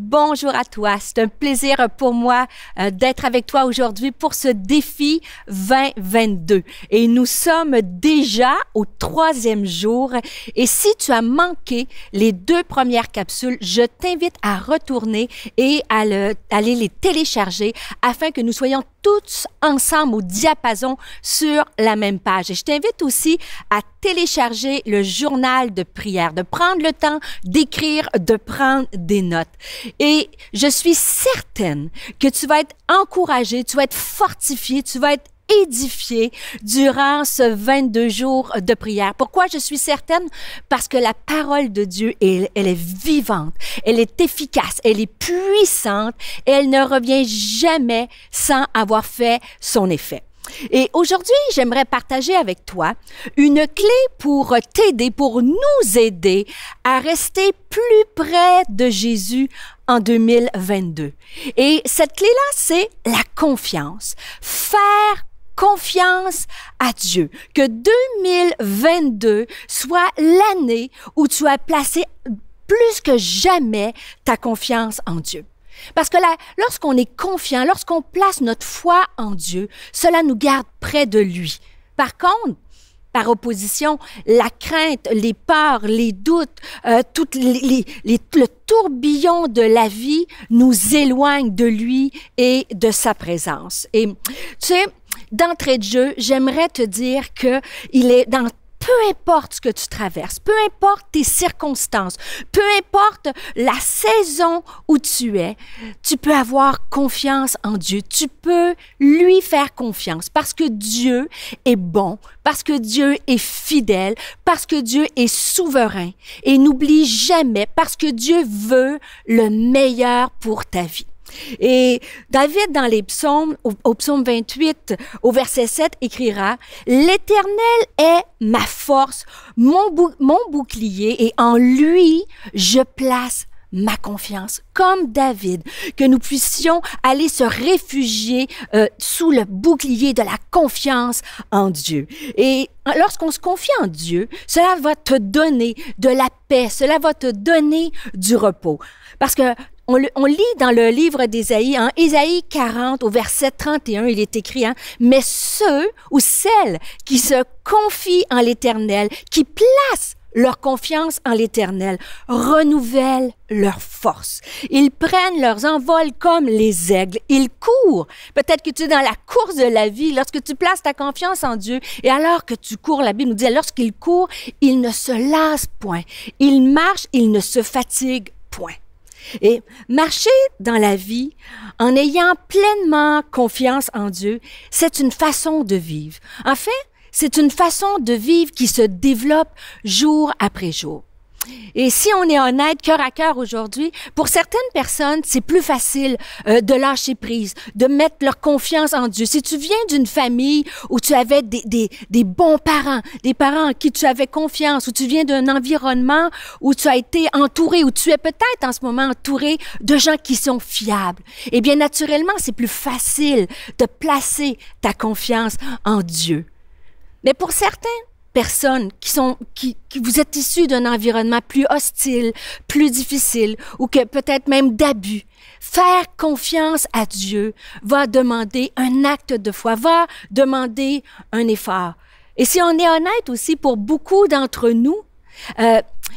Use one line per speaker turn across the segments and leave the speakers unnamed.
bonjour à toi. C'est un plaisir pour moi d'être avec toi aujourd'hui pour ce défi 2022. Et nous sommes déjà au 3e jour. Et si tu as manqué les 2 premières capsules, je t'invite à retourner et à aller les télécharger afin que nous soyons tous ensemble au diapason sur la même page. Et je t'invite aussi à télécharger le journal de prière, de prendre le temps d'écrire, de prendre des notes. Et je suis certaine que tu vas être encouragé, tu vas être fortifié, tu vas être édifié durant ce 22 jours de prière. Pourquoi je suis certaine? Parce que la parole de Dieu, elle est vivante, elle est efficace, elle est puissante et elle ne revient jamais sans avoir fait son effet. Et aujourd'hui, j'aimerais partager avec toi une clé pour t'aider, pour nous aider à rester plus près de Jésus en 2022. Et cette clé-là, c'est la confiance. Faire confiance à Dieu. Que 2022 soit l'année où tu as placé plus que jamais ta confiance en Dieu. Parce que là, lorsqu'on est confiant, lorsqu'on place notre foi en Dieu, cela nous garde près de lui. Par contre, par opposition, la crainte, les peurs, les doutes, le tourbillon de la vie nous éloigne de lui et de sa présence. Et tu sais, d'entrée de jeu, j'aimerais te dire que il est dans peu importe ce que tu traverses, peu importe tes circonstances, peu importe la saison où tu es, tu peux avoir confiance en Dieu. Tu peux lui faire confiance parce que Dieu est bon, parce que Dieu est fidèle, parce que Dieu est souverain. Et n'oublie jamais, parce que Dieu veut le meilleur pour ta vie. Et David, dans les psaumes, au psaume 28, au verset 7, écrira « L'Éternel est ma force, mon bouclier, et en lui, je place ma confiance. » Comme David, que nous puissions aller se réfugier sous le bouclier de la confiance en Dieu. Et lorsqu'on se confie en Dieu, cela va te donner de la paix, cela va te donner du repos. Parce que on lit dans le livre d'Ésaïe, en Ésaïe 40, au verset 31, il est écrit, mais ceux ou celles qui se confient en l'Éternel, qui placent leur confiance en l'Éternel, renouvellent leur force. Ils prennent leurs envols comme les aigles. Ils courent. Peut-être que tu es dans la course de la vie, lorsque tu places ta confiance en Dieu, et alors que tu cours, la Bible nous dit, lorsqu'ils courent, ils ne se lassent point. Ils marchent, ils ne se fatiguent point. Et marcher dans la vie en ayant pleinement confiance en Dieu, c'est une façon de vivre. En fait, c'est une façon de vivre qui se développe jour après jour. Et si on est honnête, cœur à cœur aujourd'hui, pour certaines personnes, c'est plus facile de lâcher prise, de mettre leur confiance en Dieu. Si tu viens d'une famille où tu avais des bons parents, des parents en qui tu avais confiance, ou tu viens d'un environnement où tu as été entouré, où tu es peut-être en ce moment entouré de gens qui sont fiables, eh bien, naturellement, c'est plus facile de placer ta confiance en Dieu. Mais pour certaines personnes qui vous êtes issus d'un environnement plus hostile, plus difficile, ou que peut-être même d'abus, faire confiance à Dieu va demander un acte de foi, va demander un effort. Et si on est honnête aussi, pour beaucoup d'entre nous,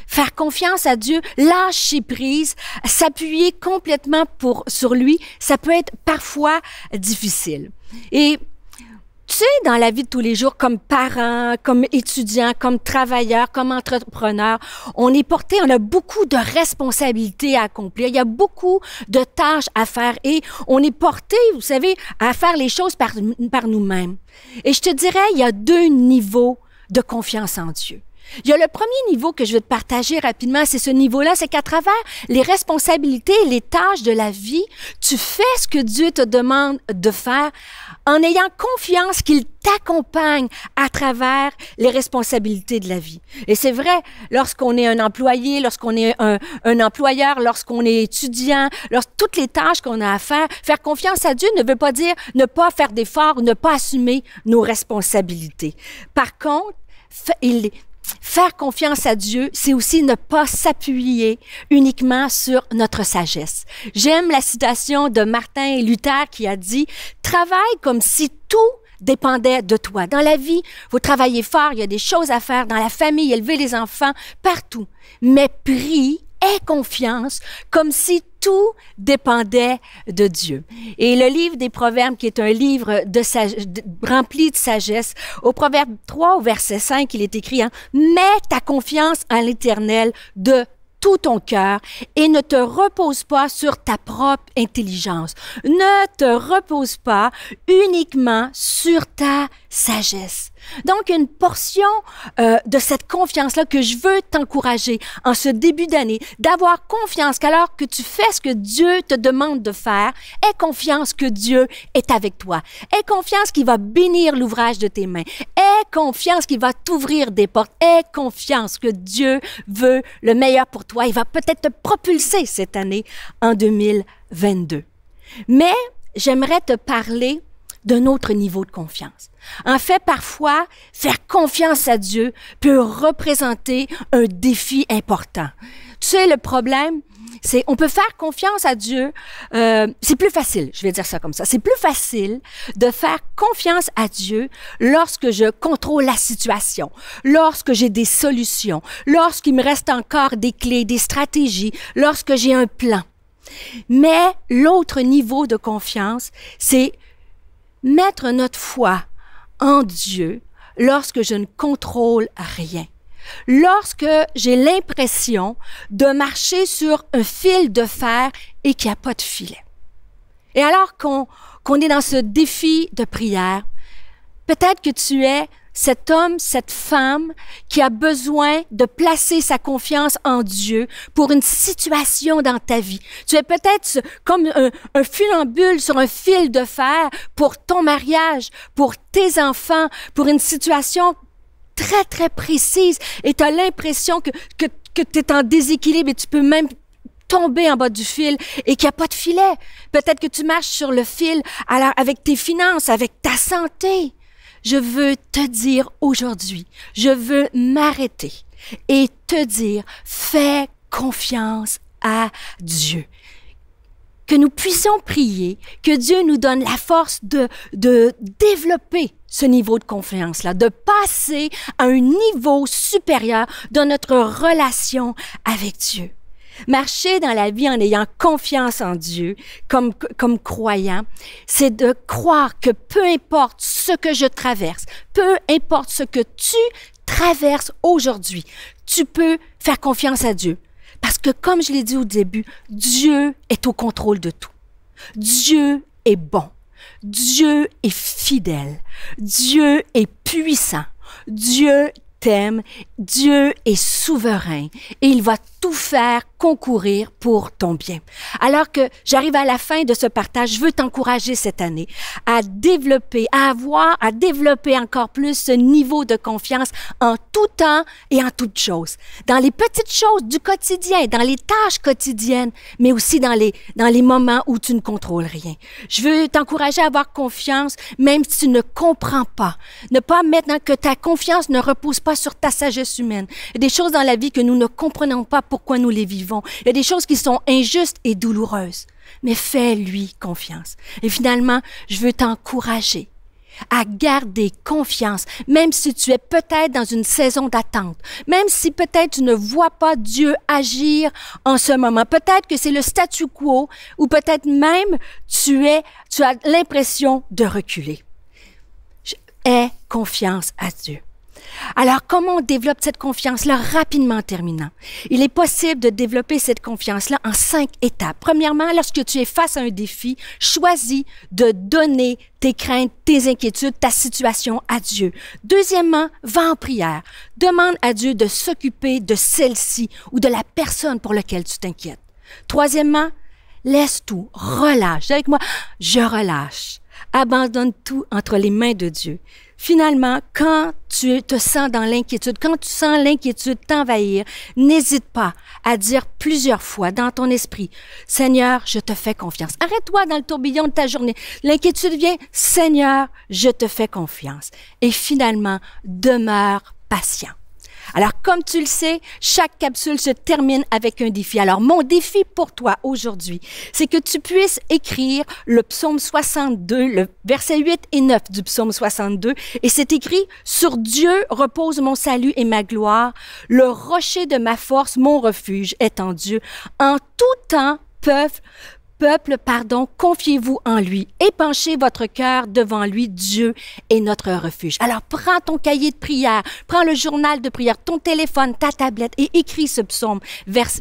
faire confiance à Dieu, lâcher prise, s'appuyer complètement sur lui, ça peut être parfois difficile. Et tu sais, dans la vie de tous les jours, comme parents, comme étudiants, comme travailleurs, comme entrepreneurs, on a beaucoup de responsabilités à accomplir. Il y a beaucoup de tâches à faire et on est porté, vous savez, à faire les choses par nous-mêmes. Et je te dirais, il y a 2 niveaux de confiance en Dieu. Il y a le premier niveau que je vais te partager rapidement, c'est ce niveau-là, c'est qu'à travers les responsabilités et les tâches de la vie, tu fais ce que Dieu te demande de faire en ayant confiance qu'il t'accompagne à travers les responsabilités de la vie. Et c'est vrai, lorsqu'on est un employé, lorsqu'on est un employeur, lorsqu'on est étudiant, toutes les tâches qu'on a à faire confiance à Dieu ne veut pas dire ne pas faire d'efforts ou ne pas assumer nos responsabilités. Par contre, faire confiance à Dieu, c'est aussi ne pas s'appuyer uniquement sur notre sagesse. J'aime la citation de Martin Luther qui a dit « Travaille comme si tout dépendait de toi. » Dans la vie, vous travaillez fort, il y a des choses à faire, dans la famille, élever les enfants, partout. Mais prie, aie confiance, comme si tout dépendait de Dieu. Et le livre des Proverbes, qui est un livre rempli de sagesse, au Proverbe 3, au verset 5, il est écrit, « Mets ta confiance en l'Éternel de tout ton cœur et ne te repose pas sur ta propre intelligence. Ne te repose pas uniquement sur ta sagesse. » Donc, une portion de cette confiance-là que je veux t'encourager en ce début d'année, d'avoir confiance qu'alors que tu fais ce que Dieu te demande de faire, aie confiance que Dieu est avec toi. Aie confiance qu'il va bénir l'ouvrage de tes mains. Aie confiance qu'il va t'ouvrir des portes. Aie confiance que Dieu veut le meilleur pour toi. Il va peut-être te propulser cette année en 2022. Mais j'aimerais te parler d'un autre niveau de confiance. En fait, parfois, faire confiance à Dieu peut représenter un défi important. Tu sais, le problème, c'est on peut faire confiance à Dieu, c'est plus facile, je vais dire ça comme ça, c'est plus facile de faire confiance à Dieu lorsque je contrôle la situation, lorsque j'ai des solutions, lorsqu'il me reste encore des clés, des stratégies, lorsque j'ai un plan. Mais l'autre niveau de confiance, c'est mettre notre foi en Dieu lorsque je ne contrôle rien. Lorsque j'ai l'impression de marcher sur un fil de fer et qu'il n'y a pas de filet. Et alors qu'on est dans ce défi de prière, peut-être que tu es cet homme, cette femme qui a besoin de placer sa confiance en Dieu pour une situation dans ta vie. Tu es peut-être comme un funambule sur un fil de fer pour ton mariage, pour tes enfants, pour une situation très, très précise et tu as l'impression que tu es en déséquilibre et tu peux même tomber en bas du fil et qu'il n'y a pas de filet. Peut-être que tu marches sur le fil alors avec tes finances, avec ta santé. Je veux te dire aujourd'hui, je veux m'arrêter et te dire, fais confiance à Dieu. Que nous puissions prier, que Dieu nous donne la force de développer ce niveau de confiance-là, de passer à un niveau supérieur dans notre relation avec Dieu. Marcher dans la vie en ayant confiance en Dieu, comme croyant, c'est de croire que peu importe ce que je traverse, peu importe ce que tu traverses aujourd'hui, tu peux faire confiance à Dieu. Parce que comme je l'ai dit au début, Dieu est au contrôle de tout. Dieu est bon. Dieu est fidèle. Dieu est puissant. Dieu t'aime. Dieu est souverain et il va tout faire concourir pour ton bien. Alors que j'arrive à la fin de ce partage, je veux t'encourager cette année à développer, à développer encore plus ce niveau de confiance en tout temps et en toutes choses. Dans les petites choses du quotidien, dans les tâches quotidiennes, mais aussi dans les moments où tu ne contrôles rien. Je veux t'encourager à avoir confiance, même si tu ne comprends pas. Ne pas maintenant que ta confiance ne repose pas sur ta sagesse humaine. Il y a des choses dans la vie que nous ne comprenons pas pourquoi nous les vivons. Il y a des choses qui sont injustes et douloureuses. Mais fais-lui confiance. Et finalement, je veux t'encourager à garder confiance, même si tu es peut-être dans une saison d'attente, même si peut-être tu ne vois pas Dieu agir en ce moment. Peut-être que c'est le statu quo ou peut-être même tu as l'impression de reculer. Aie confiance à Dieu. Alors, comment on développe cette confiance-là rapidement en terminant? Il est possible de développer cette confiance-là en 5 étapes. Premièrement, lorsque tu es face à un défi, choisis de donner tes craintes, tes inquiétudes, ta situation à Dieu. Deuxièmement, va en prière. Demande à Dieu de s'occuper de celle-ci ou de la personne pour laquelle tu t'inquiètes. Troisièmement, laisse tout, relâche. Dis avec moi, je relâche. Abandonne tout entre les mains de Dieu. Finalement, quand tu te sens dans l'inquiétude, quand tu sens l'inquiétude t'envahir, n'hésite pas à dire plusieurs fois dans ton esprit, « Seigneur, je te fais confiance. » Arrête-toi dans le tourbillon de ta journée. L'inquiétude vient, « Seigneur, je te fais confiance. » Et finalement, demeure patient. Alors, comme tu le sais, chaque capsule se termine avec un défi. Alors, mon défi pour toi aujourd'hui, c'est que tu puisses écrire le psaume 62, le verset 8 et 9 du psaume 62. Et c'est écrit, « Sur Dieu repose mon salut et ma gloire. Le rocher de ma force, mon refuge est en Dieu. En tout temps, peuple, confiez-vous en lui. Épanchez votre cœur devant lui. Dieu est notre refuge. » Alors, prends ton cahier de prière, prends le journal de prière, ton téléphone, ta tablette et écris ce psaume,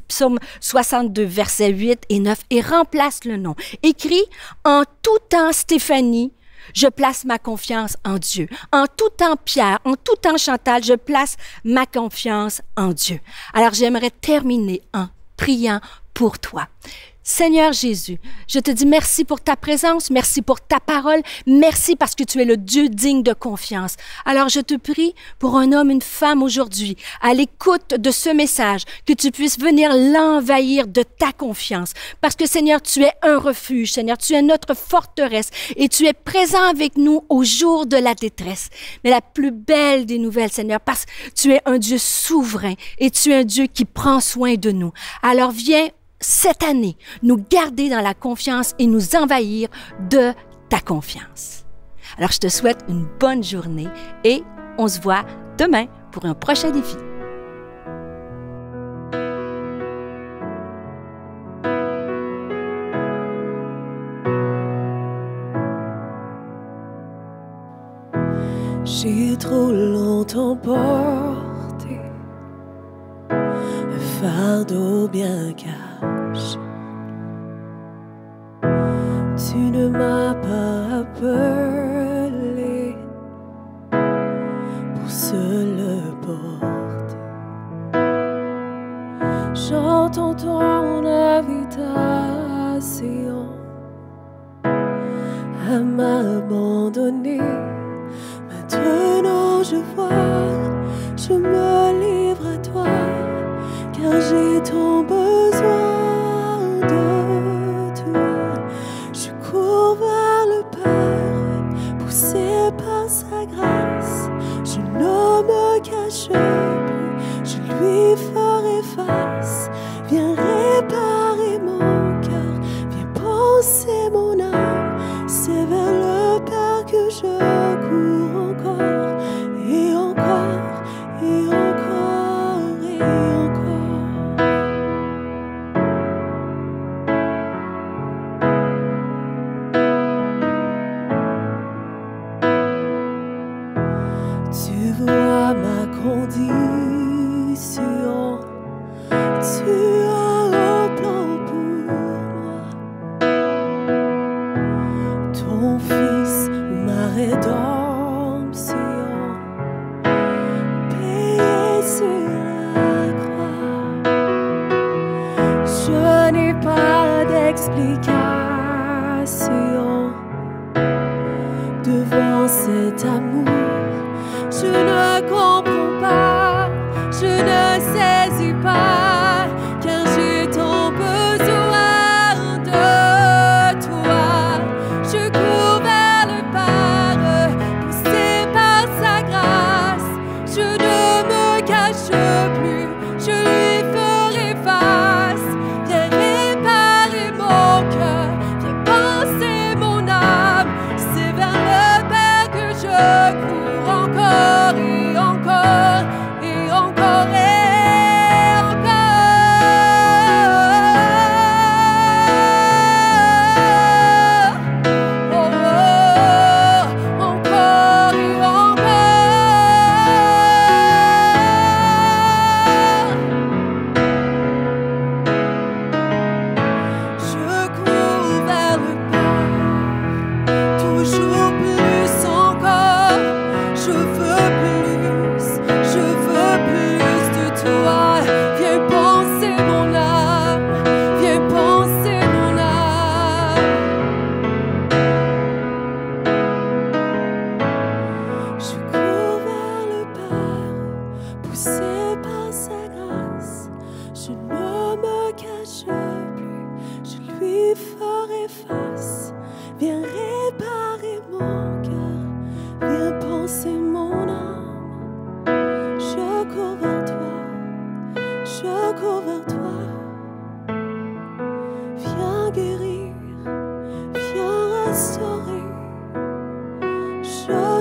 psaume 62, versets 8 et 9 et remplace le nom. Écris « En tout temps, Stéphanie, je place ma confiance en Dieu. En tout temps, Pierre, en tout temps, Chantal, je place ma confiance en Dieu. » Alors, j'aimerais terminer en priant pour toi. Seigneur Jésus, je te dis merci pour ta présence, merci pour ta parole, merci parce que tu es le Dieu digne de confiance. Alors je te prie pour un homme, une femme aujourd'hui, à l'écoute de ce message, que tu puisses venir l'envahir de ta confiance. Parce que Seigneur, tu es un refuge, Seigneur, tu es notre forteresse et tu es présent avec nous au jour de la détresse. Mais la plus belle des nouvelles, Seigneur, parce que tu es un Dieu souverain et tu es un Dieu qui prend soin de nous. Alors viens cette année, nous garder dans la confiance et nous envahir de ta confiance. Alors, je te souhaite une bonne journée et on se voit demain pour un prochain défi.
J'ai trop longtemps porté un fardeau bien caché. Tu ne m'as pas appelé pour seul porter. J'entends ton invitation à m'abandonner. Maintenant je vois, je me livre à toi, car j'ai tant besoin de toi. Je cours vers le Père, poussé par sa grâce. Je ne me cache plus, je lui ferai face. Viens réparer mon cœur, viens penser mon âme. C'est vers le Père que je cours encore et encore et encore et encore. Tu vois ma condition, tu as un plan pour moi. Ton Fils, ma rédemption, payé sur la croix. Je n'ai pas d'explication devant cet amour. Je ne comprends pas, je ne saisis pas, car j'ai tant besoin de toi. Je cours vers le Père, poussé par sa grâce. Je ne me cache plus, je lui ferai face. Viens réparer mon cœur, viens penser mon âme. C'est vers le Père que je cours encore et encore et encore et encore.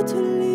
te livre.